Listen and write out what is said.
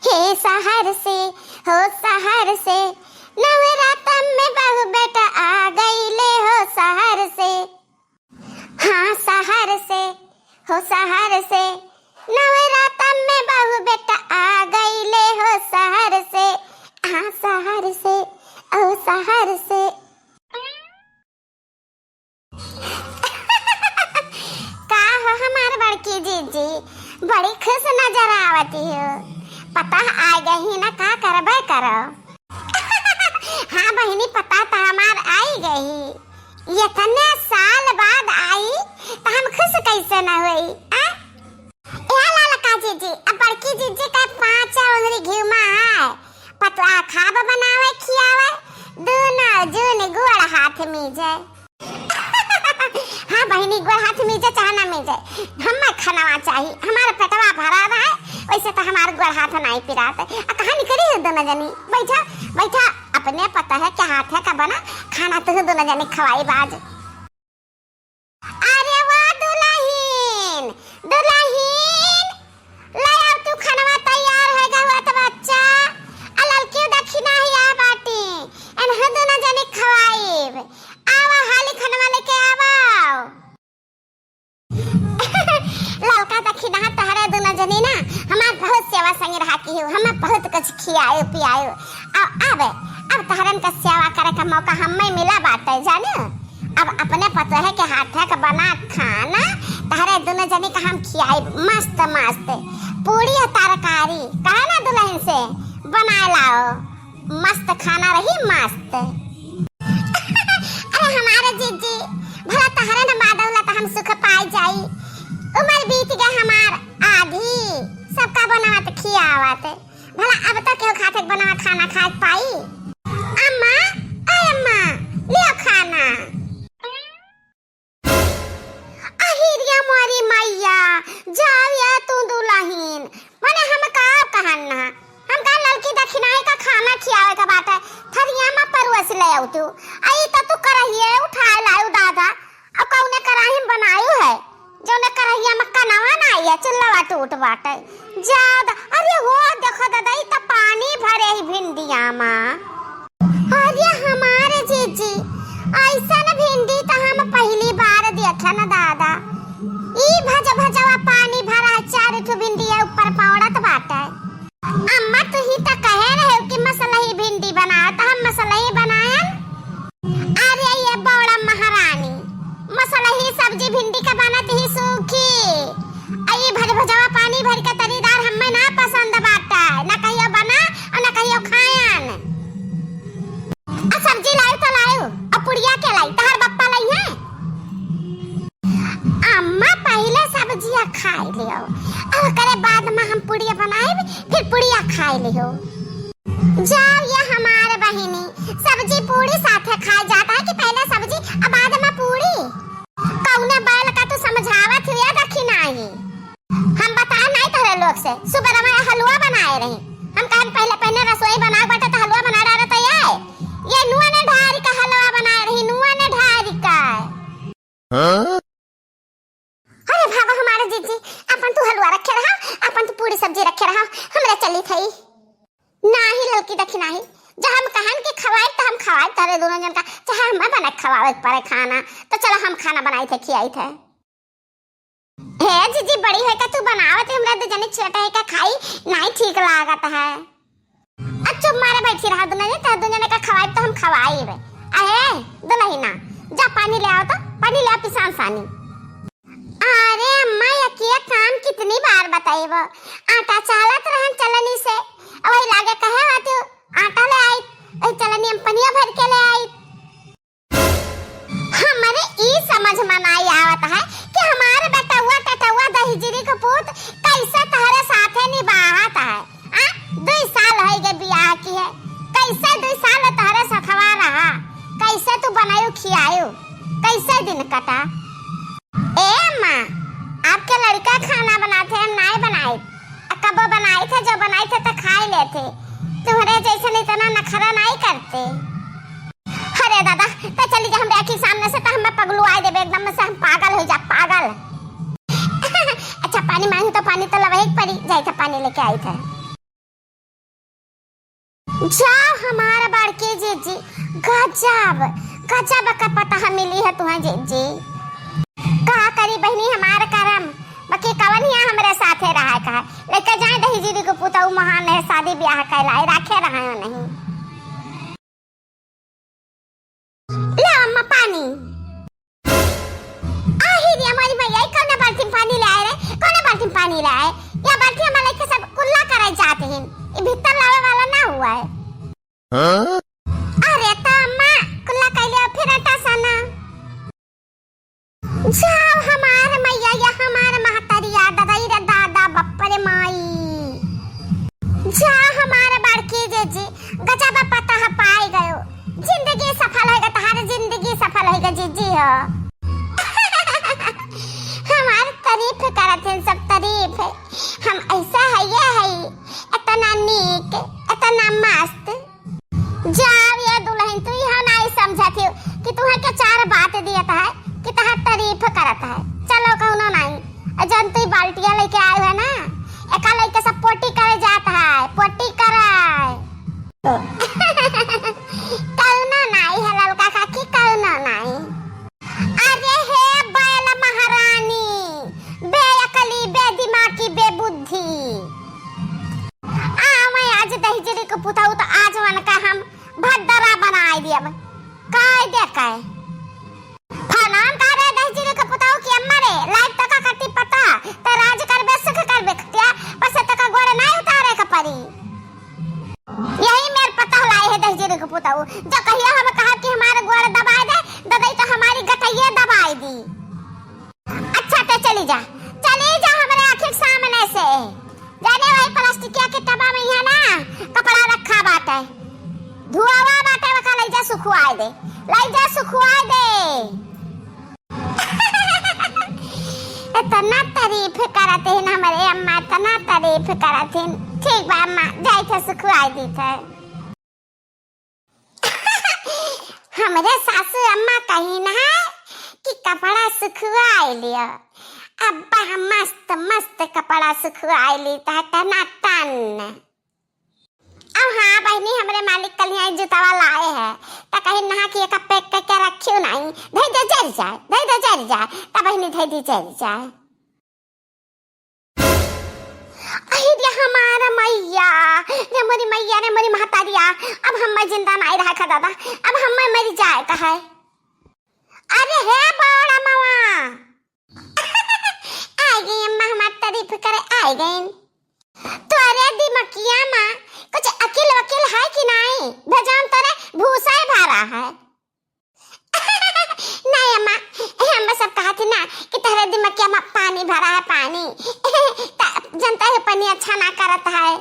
हे सहर से हो सहर से नवरातन में बहू बेटा आ गईले हो सहर से। हाँ सहर से हो सहर से नवरातन में बहू बेटा आ गईले हो सहर से। हाँ सहर से ओ सहर से। का हो हमार बड़की जीजी बड़ी खुश नजर आवती हो। पता आ गई ना का करबे करो। हाँ बहनी पता तो हमार आई गई। ये तने साल बाद आई तो हम खुश कैसे न हुई। लाला जीजी अब बड़की जीजी का 5 उंगली घिउमा है। पतला खाब बनावे खियावे दोनों जून गोड़ हाथ में जाए। हाँ बहनी गोड़ हाथ में जाए चाहे ना में जाए हमें खाना चाहिए। हमारा पेटवा भरा रहा है वैसे तो हमारे गोड़ हाथ नहीं पिराते। कहानी करी है दोनों जनी बैठा बैठा अपने पता है क्या हाथ है का बना खाना तो दोनों जनी खवाई बाज। अरे वाह दुल्हन दुल्हन ले आओ तू खाना तैयार है हुआ तो बच्चा अलल क्यों दक्षिणा ही आ बाटी एन ह दोनों जनी खवाई आवा हाली खाना लेके आवा। ललका दक्षिणा तहरे दोनों जनी ना हमार बहुत सेवा संग रहा की हो। हमें बहुत कुछ खियायो पियायो अब तहरन का सेवा करे का मौका हमें मिला बाटे जाने। अब अपने पता है कि हाथ का बना खाना तहरे दोनों जनी का हम खियाई मस्त मस्त पूरी और तरकारी कहे ना दुल्हन से बना लाओ मस्त खाना रही मस्त। अरे हमारे जीजी भला तहरे न बादौला तो हम सुख पाई जाई। उम्र बीत गया हमार आधी सबका बनावत खियावत भला अब तक क्यों खाते बनावत खाना खा पाई। अम्मा अम्मा लियो खाना। अहिरिया मोरी मैया जाओ या तू दुल्हन माने हम का कहना हम का लड़की दक्षिणाई का खाना खियावे का बात है थरिया में परवस ले आऊ तू आई तो तू करहिए उठा लाऊ दादा अब कौने कराही बनायू है जो ने करहिया में कनवा ना आई है चुल्लवा टूट बाटे ज्यादा। अरे वो देखो दादा ई तो पानी भरे ही भिंडिया में। अरे हमारे जीजी ऐसा न भिंडी तो हम पहली बार देखा ना दादा। ई भजवा पानी भरा 4 ठो भिंडिया ऊपर पौड़त बाटे। अम्मा तू ही तो कहे रहे कि मसाला ही भिंडी बना तो हम मसाला ही बनाए। अरे ये बौड़ा महारानी मसाला ही सब्जी भिंडी का बनाते ही सूखी आई भजवा पानी भर के तरीदार हमें ना पसंद बाटा ना कहियो बना और ना कहियो खायन। आ सब्जी लायो तो लायो अब पुड़िया के लाई तहर बप्पा लाई है। अम्मा पहले सब्जियां खाई लियो और करे बाद में हम पुड़िया बनाए फिर पुड़िया खाई लियो। जाओ ये हमारे बहिनी सब्जी पूरी साथे खाई जाता है कि पहले सब्जी और बाद में पूरी। कौने बैल का तू समझावत हुआ दक्षिणाई हम बताए नहीं तेरे लोग से सुबह में हलवा बनाए रही हम कहा पहले रसोई बना बैठे तो हलवा बना रहा था ये नुआ ने ढारी का हलवा बना रही नुआ ने ढारी का। अरे भागो हमारे जीजी अपन तू हलवा रखे रहा अपन तू पूरी सब्जी रखे रहा हमरा चली थई ना ही लड़की दक्षिणाई जब हम कहन के खवाए तो हम खवाए तारे दोनों जन का चाहे हम बना खवावे पड़े खाना तो चलो हम खाना बनाए थे खियाई थे। हे जीजी बड़ी है का तू बनावत हमरा दो जने छोटा है का खाई नहीं ठीक लागत है। अच्छा मारे बैठी रहा दोनों ने तो दोनों ने का खवाए तो हम खवाई बे। अरे दुल्हना जा पानी ले आओ तो पानी ले आ पिसान सानी। अरे अम्मा ये काम कितनी बार बताइबो आटा चालत रहन चलनी से वही लागे कहे आती आटा ले आई चलनी हम पनिया भर के ले आई। हमारे ई समझ में नहीं आवत है कि हमारे बेटवा टटवा दहिजरी का पुत कैसे तहरे साथे निभात है। 2 साल हो गए बियाह की है कैसे 2 साल तहरे सखवा रहा कैसे तू बनायू खियायू कैसे दिन कटा। ए अम्मा आपके लड़का खाना बनाते हम नहीं बनाए कब बनाए थे जो बनाए थे तो खा लेते तुम्हारे जैसे इतना नखरा नहीं करते। अरे दादा तो चली जा हम देखी सामने से तो हमें पगलू आए देबे एकदम से हम पागल हो जा पागल। अच्छा पानी मांगी तो पानी तो लवे पड़ी जाए था पानी लेके आई था। जाओ हमारा बड़के जीजी, गजब गजब का पता मिली है तुम्हें जीजी। कहा करी बहनी हमार करम बाकी कवनिया हमरे साथे रहा का लेके जाए दही जीदी को पुताऊ महान है शादी ब्याह कहलाए रखे रहा नहीं। ले अम्मा पानी। आही हमारी भैया कौन बाल्टी पानी लाए रे, कौन बाल्टी पानी लाए? या बाल्टी हमारे के सब कुल्ला करे जाते हैं, ये भीतर लावे वाला ना हुआ है। हाँ? अरे तो अम्मा कुल्ला कैले फिर अटा सना। जाओ हमारे मैया या हमारे महतरिया दादाई रे दादा बप्परे माई। जाओ हमारे बड़की जीजी, गजब पता है पाई गयो। जिंदगी सफल होगा, तुम्हारी जिंदगी सफल होगा जीजी हो। हमारी तारीफ करते हैं सब तारीफ है, हम ऐसा है ये है, इतना नीक इतना मस्त। जाओ ये दुल्हन तू यह नहीं समझती कि तुम्हें क्या चार बात दिया था कि तहां तारीफ करता है। चलो कहूँ नहीं जन तू बाल्टिया लेके आए है ना, एका लेके सब पोटी करे जाता है, पोटी कराए। कहूँ नहीं है ललका काकी, कहूँ नहीं। अरे हे बैल महारानी, बेअकली बेदिमागी बेबुद्धि। मैं आज दही जीदी को पुताऊ तो आज वन का हम भद्दरा बनाए दिया काय दे काय फनान का रे दही जीदी को पुताऊ की अम्मा रे लाइफ तक कटी पता त राज करबे सुख करबे क्या बस तक गोड़ नहीं उतारे का परी। यही मेरे पता लाए है दही जीदी को पुताऊ, जो कहिया हम कहा कि हमारे गोड़ दबाए दे ददाई तो हमारी गटैया दबाई दी। अच्छा तो चली जा हमारे आंखें सामने से जाने वही प्लास्टिकिया के टबा में है ना कपड़ा रखा बात है, धुआवा बाटे वका ले जा सुखवाए दे, ले जा सुखवाए दे। इतना तारीफ करते हैं ना हमारे अम्मा, इतना तारीफ करते हैं। ठीक बा अम्मा जाए थे सुखवाए दी थे। हमारे सासू अम्मा कही ना कि कपड़ा सुखवाए लिया, अब्बा हम मस्त मस्त कपड़ा सुखवाए ली ता तना तन। अब हाँ बहनी हमारे मालिक कल यहाँ जूतावा लाए हैं ता कहीं नहा कि एक पैक करके रखियो नहीं, धई दे जर जाए ता बहनी धई दी जर जाए। अरे हमारा मैया रे मोरी मैया रे मोरी महतारिया, अब हम जिंदा नहीं रहा का दादा, अब हम मरी जाए का है। अरे हे बड़ा मामा आ गई अम्मा, हमारी तारीफ करे आ गई। तो अरे दिमकिया माँ कुछ अकेल वकील है कि नहीं, भजाम तारे भूसा ही भरा है। नहीं अम्मा हम सब कहा थी ना कि तेरे दिमकिया माँ पानी भरा है पानी जनता है पानी अच्छा ना करता है।